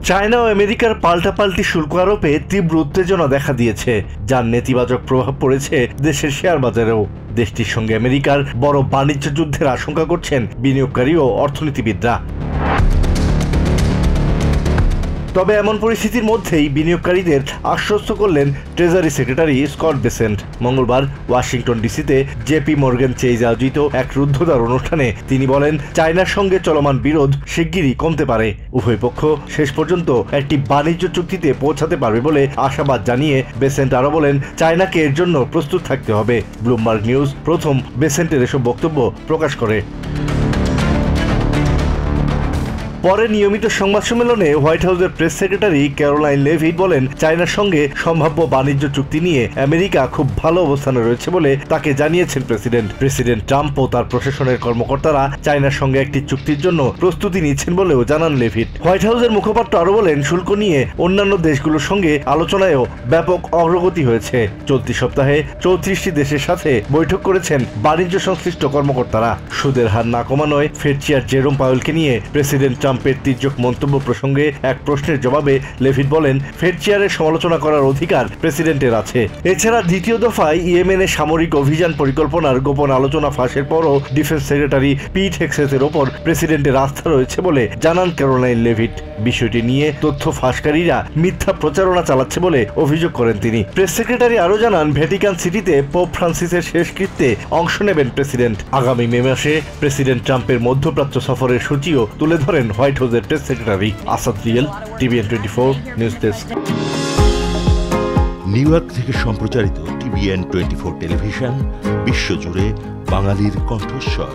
China ও আমেরিকার পাল্টাপাল্টি শুল্ক আরোপে তীব্র উত্তেজনা দেখা দিয়েছে, যার নেতিবাচক প্রভাব পড়েছে দেশের শেয়ার বাজারেও। দেশটির সঙ্গে আমেরিকার বড় বাণিজ্য যুদ্ধের আশঙ্কা করছেন বিনিয়োগকারী ও অর্থনীতিবিদরা। তবে এমন পরিস্থিতির মধ্যেই বিনিয়োগকারীদের আশ্বস্ত করলেন ট্রেজারি সেক্রেটারি স্কট বেসেন্ট। মঙ্গলবার ওয়াশিংটন ডিসিতে জেপি মর্গান চেজ আয়োজিত এক রুদ্ধদ্বার অনুষ্ঠানে তিনি বলেন, চায়নার সঙ্গে চলমান বিরোধ শিগগিরই কমতে পারে। উভয় পক্ষ শেষ পর্যন্ত একটি বাণিজ্য চুক্তিতে পৌঁছাতে পারবে বলে আশাবাদ জানিয়ে বেসেন্ট আরও বলেন, চায়নাকে এর জন্য প্রস্তুত থাকতে হবে। ব্লুমবার্গ নিউজ প্রথম বেসেন্টের এসব বক্তব্য প্রকাশ করে। পরে নিয়মিত সংবাদ সম্মেলনে হোয়াইট হাউসের প্রেস সেক্রেটারি ক্যারোলাইন লেভিট বলেন, চায়নার সঙ্গে সম্ভাব্য বাণিজ্য চুক্তি নিয়ে আমেরিকা খুব ভালো অবস্থানে রয়েছে বলে তাকে জানিয়েছেন প্রেসিডেন্ট ট্রাম্প ও তার প্রশাসনের কর্মকর্তারা চায়নার সঙ্গে একটি চুক্তির জন্য প্রস্তুতি নিচ্ছেন বলেও জানান লেভিট। হোয়াইট হাউসের মুখপাত্র আরও বলেন, শুল্ক নিয়ে অন্যান্য দেশগুলোর সঙ্গে আলোচনায়ও ব্যাপক অগ্রগতি হয়েছে। চলতি সপ্তাহে 34টি দেশের সাথে বৈঠক করেছেন বাণিজ্য সংশ্লিষ্ট কর্মকর্তারা। সুদের হার না কমানোয় ফেড চেয়ার জেরোম পাওয়েলকে নিয়ে প্রেসিডেন্ট ট্রাম্পের তির্যক মন্তব্য প্রসঙ্গে এক প্রশ্নের জবাবে লেভিট বলেন, ফেড চেয়ারের সমালোচনা করার অধিকার প্রেসিডেন্টের আছে। এছাড়া দ্বিতীয় দফায় ইয়েমেনে সামরিক অভিযান পরিকল্পনার গোপন আলোচনা ফাঁসের পরও ডিফেন্স সেক্রেটারি পিট হেক্সেথের ওপর প্রেসিডেন্টের আস্থা রয়েছে বলে জানান ক্যারোলাইন লেভিট। বিষয়টি নিয়ে তথ্য ফাঁসকারীরা মিথ্যা প্রচারণা চালাচ্ছে বলে অভিযোগ করেন তিনি। প্রেস সেক্রেটারি আরও জানান, ভ্যাটিকান সিটিতে পোপ ফ্রান্সিসের শেষকৃত্যে অংশ নেবেন প্রেসিডেন্ট। আগামী মে মাসে প্রেসিডেন্ট ট্রাম্পের মধ্যপ্রাচ্য সফরের সূচিও তুলে ধরেন হোয়াইট হাউসের press secretary. Asad real, TVN 24 news desk. New York থেকে সম্প্রচারিত TVN 24 টেলিভিশন বিশ্বজুড়ে বাঙালির কণ্ঠস্বর।